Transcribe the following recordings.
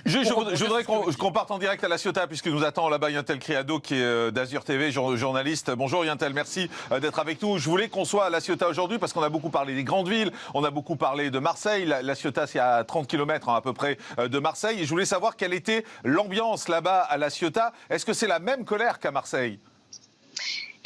Je voudrais qu'on parte en direct à La Ciotat, puisque nous attend là-bas Yantel Criado, qui est d'Azur TV, journaliste. Bonjour Yantel, merci d'être avec nous. Je voulais qu'on soit à La Ciotat aujourd'hui, parce qu'on a beaucoup parlé des grandes villes, on a beaucoup parlé de Marseille. La Ciotat, c'est à 30 km à peu près de Marseille. Et je voulais savoir quelle était l'ambiance là-bas à La Ciotat. Est-ce que c'est la même colère qu'à Marseille ?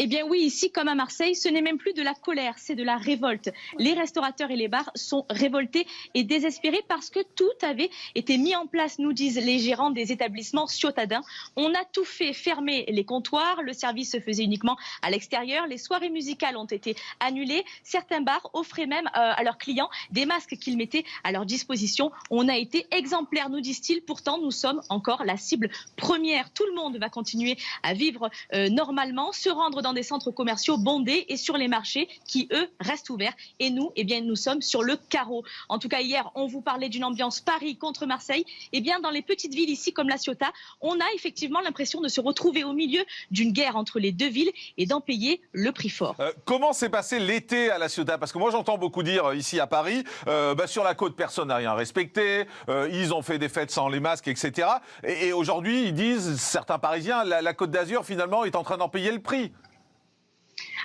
Eh bien oui, ici comme à Marseille, ce n'est même plus de la colère, c'est de la révolte. Les restaurateurs et les bars sont révoltés et désespérés parce que tout avait été mis en place, nous disent les gérants des établissements ciotadins. On a tout fait, fermer les comptoirs, le service se faisait uniquement à l'extérieur, les soirées musicales ont été annulées, certains bars offraient même à leurs clients des masques qu'ils mettaient à leur disposition. On a été exemplaires, nous disent-ils, pourtant nous sommes encore la cible première. Tout le monde va continuer à vivre normalement, se rendre dans des centres commerciaux bondés et sur les marchés qui, eux, restent ouverts. Et nous, eh bien, nous sommes sur le carreau. En tout cas, hier, on vous parlait d'une ambiance Paris contre Marseille. Eh bien, dans les petites villes ici, comme La Ciotat, on a effectivement l'impression de se retrouver au milieu d'une guerre entre les deux villes et d'en payer le prix fort. Comment s'est passé l'été à La Ciotat? Parce que moi, j'entends beaucoup dire ici à Paris, sur la côte, personne n'a rien respecté, ils ont fait des fêtes sans les masques, etc. Et aujourd'hui, ils disent, certains Parisiens, la Côte d'Azur, finalement, est en train d'en payer le prix.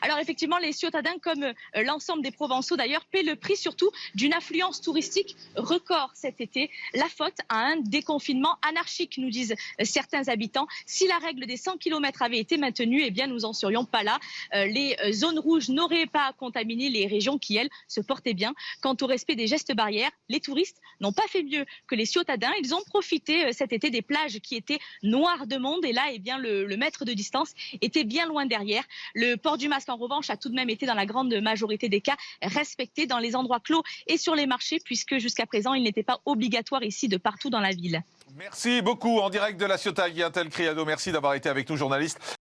Alors effectivement, les ciotadins, comme l'ensemble des Provençaux d'ailleurs, paient le prix surtout d'une affluence touristique record cet été. La faute à un déconfinement anarchique, nous disent certains habitants. Si la règle des 100 km avait été maintenue, eh bien nous n'en serions pas là. Les zones rouges n'auraient pas contaminé les régions qui, elles, se portaient bien. Quant au respect des gestes barrières, les touristes n'ont pas fait mieux que les ciotadins. Ils ont profité cet été des plages qui étaient noires de monde. Et là, eh bien, le mètre de distance était bien loin derrière. Le port du masque, en revanche, a tout de même été dans la grande majorité des cas respecté dans les endroits clos et sur les marchés, puisque jusqu'à présent, il n'était pas obligatoire ici de partout dans la ville. Merci beaucoup. En direct de La Ciotat, Yantel Criado, merci d'avoir été avec nous, journaliste.